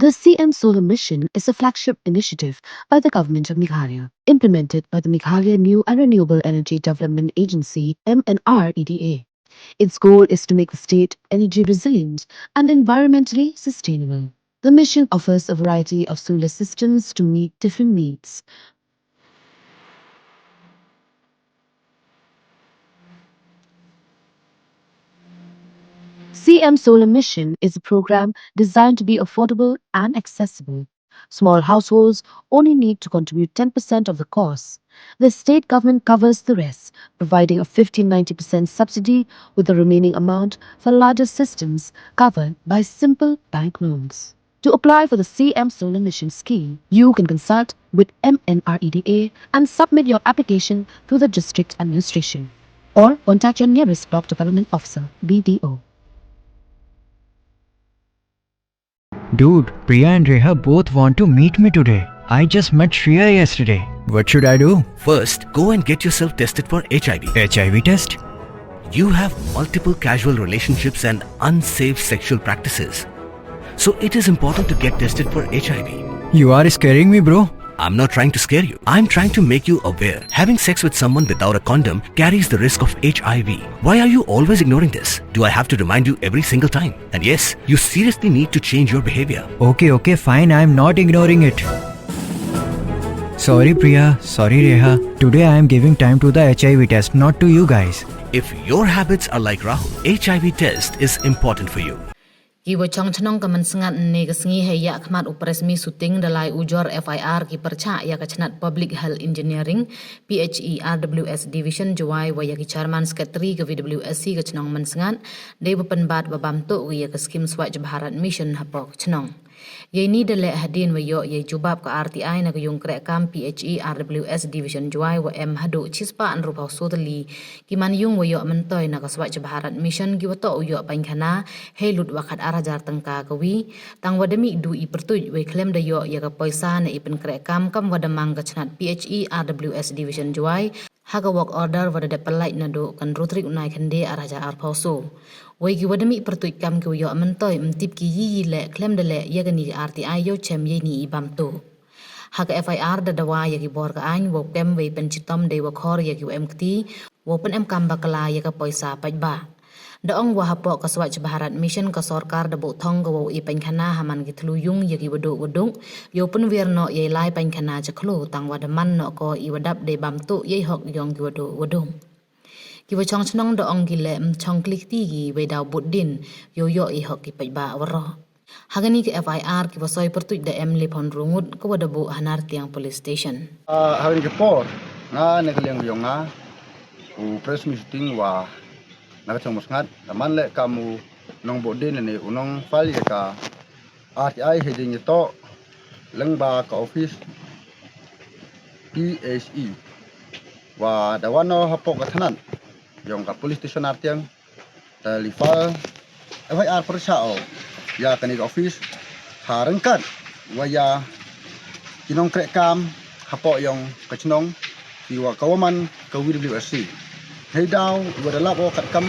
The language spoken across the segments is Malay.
The CM Solar Mission is a flagship initiative by the government of Meghalaya, implemented by the Meghalaya New and Renewable Energy Development Agency (MNREDA). Its goal is to make the state energy resilient and environmentally sustainable. The mission offers a variety of solar systems to meet different needs. CM Solar Mission is a program designed to be affordable and accessible. Small households only need to contribute 10% of the cost. The state government covers the rest, providing a 15-90% subsidy with the remaining amount for larger systems covered by simple bank loans. To apply for the CM Solar Mission scheme, you can consult with MNREDA and submit your application through the district administration or contact your nearest block development officer (BDO). Dude, Priya and Reha both want to meet me today. I just met Shreya yesterday. What should I do? First, go and get yourself tested for HIV. HIV test? You have multiple casual relationships and unsafe sexual practices. So it is important to get tested for HIV. You are scaring me, bro. I'm not trying to scare you. I'm trying to make you aware. Having sex with someone without a condom carries the risk of HIV. Why are you always ignoring this? Do I have to remind you every single time? And yes, you seriously need to change your behavior. Okay, fine. I'm not ignoring it. Sorry, Priya. Sorry, Reha. Today I am giving time to the HIV test, not to you guys. If your habits are like Rahul, HIV test is important for you. Ki wachang chanong kaman sangat ne kasengi haya khmat upresmi shooting dalai ujor FIR ki percha ya kachnat Public Health Engineering PHE RWS Division Jawai wa ya ki Chairman Secretary ke VWSC ke chanong man sangat de penbat babam to ya ke skim Swachh Bharat Mission hapok chanong. Ye ni dele hadin wa yo ye jubab ke RTI na ke yung krek kam PHE RWS Division Jawai wa M hadu chispa an rupau sotali ki man yung wa yo mentoy na ke Swachh Bharat Mission ki wa to yo pankhana he lut wakat arajar tengka kawi tang wadami du I pertuj we klem da yo ya ke poisa na ipen krek kam wadamang ke chnat PHE RWS Division Jawai haga work order wada de pelait na do kan rotrik unai khande araja arpauso wei ki wadami pertuj kam ki yo mentoy mtip ki yi le klem de le ya gani RTI yo chem ye ni ibam to haga FIR da dawa ya ki bor ka an wo kem we pen chitom de wa khor ya ki MKT wo pen em kam bakala ya ka poisa pajba Daong wahapok ke Swachh Bharat Mission ke Sorkar da botong ke wo I pankhana haman ki thluyung ya ki waduk yo pun wirno ye lai pankhana chaklo tang wadaman no ko I wadap de bam tu ye hok yong ki wadung ki wachong chnong daong ki le chong klik ti ki we daw budin yo I hok ki pajba waro hagani ki FIR ki wasoy pertuj da em lepon rungut ko wadabu hanar tiang police station hari ke por nga nekaliang yong nga u press meeting wa nakachong musngat taman le kamu nong bodin ni unong file ka RTI heading ito lengba ka office PHE wa dawano hapok ka tanan yung ka police station artiang lifal FIR persao ya kani ka office harengkat wa ya kinong krek kam hapok yung kachnong iwa kawaman ka WWSC Hei daw, iwa dalap o katkam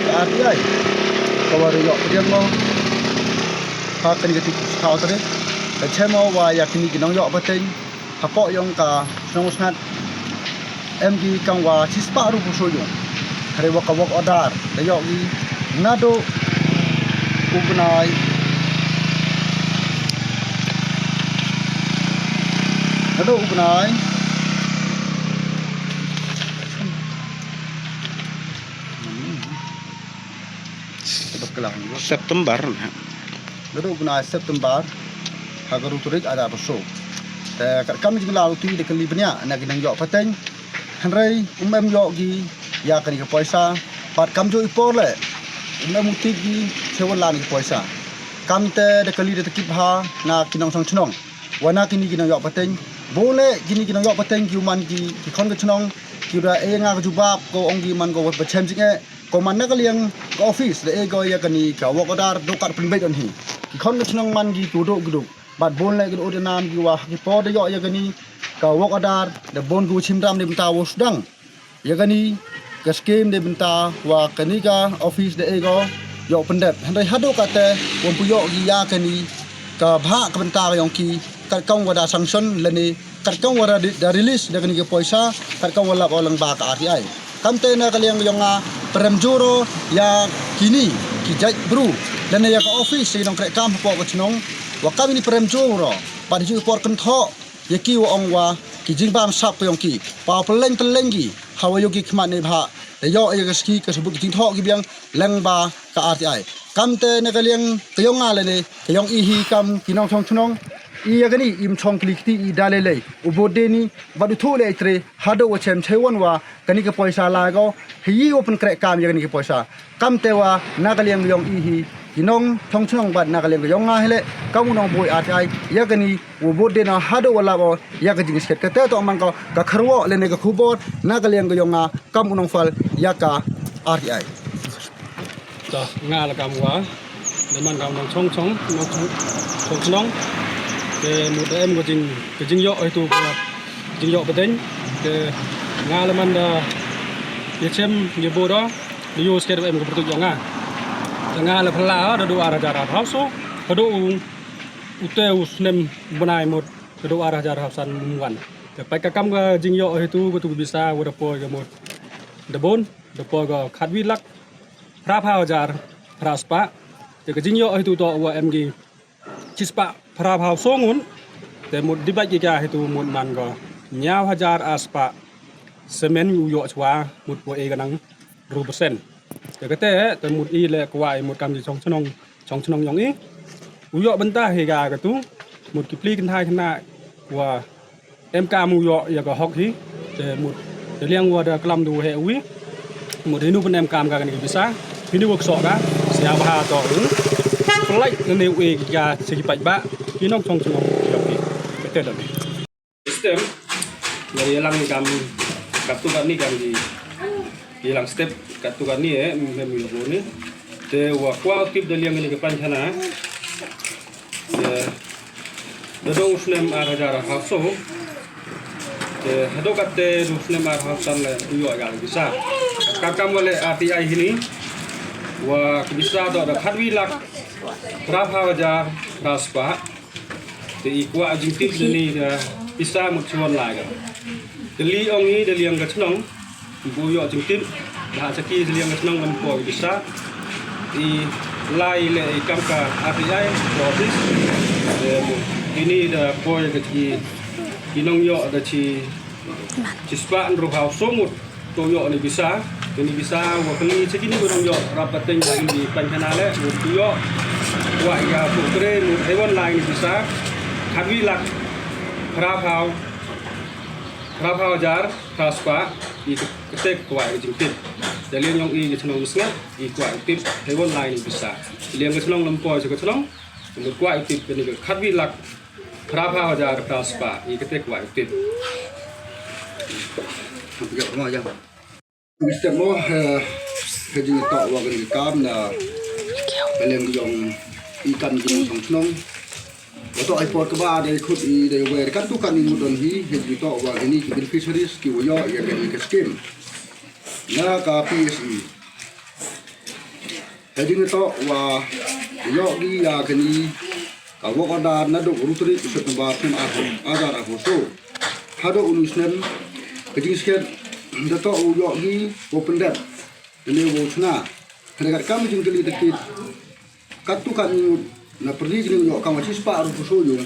ke RTI. Kawari yok pediang mo. Hakan ke tikus kau tadi. Kacem mo wa yakini ginong yok pateng. Hapok yung ka senong snat. MG kang wa cispa rupu soyong. Hari wa kawak odar. Dayok gi ngado ubnai. Ngado ubnai. September Lalu guna September hagaru turik ada besok. Kami juga lalu tu dekat Libya nak ginang yok pateng. Henry yok gi ya kani ke poisa pat kam jo ipor le. Muti gi sewalan ke poisa. Kam te dekat Libya tekip ha na kinong sang chnong. Wana kini ginang yok pateng. Boleh gini ginang yok pateng ki man ki kon ke chnong ki ra e nga jubab ko onggi man ko bachem jinge ko man nak liang ko office le go ya kani ka wakadar dokat penbet on hi ki kon chnong man gi tuduk guduk bat bon le gud nam gi wa ki po de yo ya kani ka wakadar de bon gu chimram de benta wos dang ya kani ka scheme de benta wa kani ka office de go yo pendet handai hadu kate won pu yo gi ya kani ka bha ka benta yong ki kat kong wada sanction leni kat kong wada da release da ni ke poisa kat kong wala olang ba ka RTI kamte na kaliang yonga premjuro ya kini ki jaj bru dan ya ka office sinong krek kam po ko chnong wa kami ni premjuro pa ju por kan tho ya ki wa ong wa ki jing bam sap yong ki pa peleng gi hawa yogi khma ne bha de yo ya ski ka sebut jing tho gi biang leng ba ka RTI kamte na kaliang kayong ale ne kayong ihi kam kinong chong chnong iya gani im chong klikti I dalele ubode ni badu thole tre hado wachem chewon wa kani ke poisa la go hi open krek kam ya gani ke poisa kam tewa nagaliang yong ihi kinong chong chong bad nagaliang yong nga hele kamunong boy atai ya gani ubode na hado wala bo ya ga jing sket kate to man ko ka kharwo le ne ga khubot nagaliang yong nga kamunong fal ya ka RTI ta nga la kam wa de man kam nong chong chong chong ke một em của chính dọ ấy tụ chính dọ bên ke nga là man ya chem ye bo đó yo ske em của tụ nga là phala đó do ara jara hauso do uteu nem benai một do ara jara hausan mungwan ke pai ka kam ga chính dọ ấy tụ bisa wo da po ga một da bon da po ga khat wi lak pra pha jar praspa ke chính dọ ấy tụ to wa em gi cispa Prabhav songun te mud dibat jika itu mud man go nyaw hajar aspa semen uyo chwa mud po e ganang 2% te kate te mud I le kwai mud kam ji chong chnong yong I uyo benta he ga ka tu mud kipli kan thai khna wa em kam uyo ya go hok hi te mud te liang wa da klam du he wi mud hinu pen em kam ga ni bisa hinu wok so ga sia ba to plai ne we ga segi pai ba kinong chong yong I betul dah sistem dari yang kam katukan ni kam di hilang step katukan ni memi ni te wa kwa tip dari yang ni kepan sana te dodong snem arajara hafso te hado katte snem ar hafsan le uyo gal bisa kakam wale RTI ini wa bisa do da khatwi lak prabha wajar raspa te ikwa jing tip ni da bisa một chuan lại ga de li ong ni de liang ga chnong bu yo jing tip da saki de liang ga chnong man po bisa I lai le kam ka RTI office de ini da po ga chi kinong yo da chi spa ro hau somut to yo ni bisa ini bisa wa kali segini burung yo rapat teng di pancana le bu yo wa ya putre nu hewan lain bisa kami lak prabhav jar kaspa I ketek kwa jing tip dalil yang I chnong sngat I kwa tip hewan lain bisa liang ke chnong lampo ke chnong mu kwa tip ni ke kami lak prabhav jar kaspa I ketek kwa tip ya ma ya Mr. Mo jadi tak wagan kam na beleng yong ikan jing chong chnong Oto iPod ke ba de khut I de we kan tu kan ni mudon hi jadi tak wagan ni ki beneficiaries ki wo yo ya ke scheme na ka PSE jadi ni tak wa yo gi ya kini ka wo ka da na do rutri se ba pen azar a foto hado unusnem kejing sket dato uyo gi open dat ini wo chna dekat kami jing kali dekit katu kan na pergi jing yo kama cispa ru so yo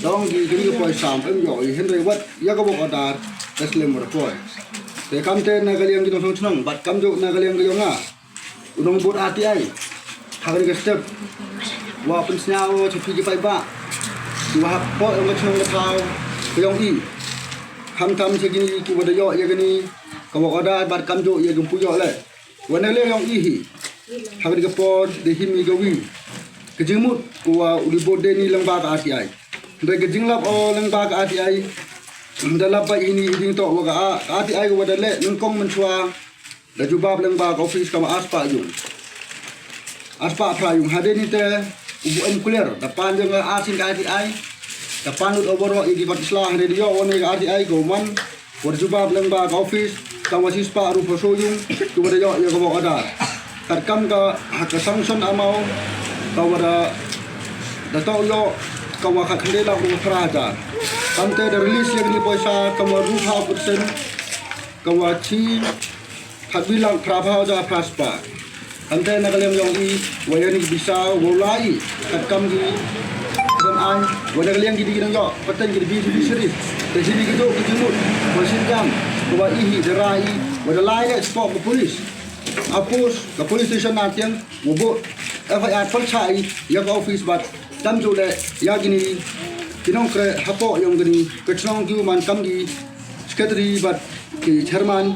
dong gi gi ko sam em yo henry wat ya ka bo kadar taslem mo ko te kam te na kali yang jing chong bat kam jo na kali yang yo nga unong bot RTI hagan ke step wa pen snao chu ji pai ba dua po ang chong la thao yong I ham segini ki wada yo ya gani kawo ada bar kam jo ya gumpu yo le wana le yang ihi hagan ke por de himi gawi kejimut wa uli bode ni lengba ka RTI de kejinglap o lengba ka RTI dalap ba ini iding to wa ka RTI wa da le nungkong menchua da jubab lengba ka office kama aspa yung aspa pra yung hade ni te ubu em kuler da panjang asin ka RTI da panut oboro igi kot islah hade yo one ka RTI go man wa jubab lengba ka office kama sispa ru so yung tu wa yo ya ko ada kat kam ka hak sanction amau kawara Dato yo kawa khandela ru praja. Kamte the release yang ni poisa kawa ruha persen kawa chi bilang prabha ja praspa. Kamte nagalem yong I wayani bisa wolai kam gi dan ai wadagalem gidi nang yo patan gidi bi series. Di sini gitu kejumut bersinjam kawa ihi derai wadalai ekspor ke polis. Apus ke police station natiang wobo FIR percaya ya ke office bat tam jule ya gini kinong kre hapo yang gini kecnong ki man kam gi secretary bat ki chairman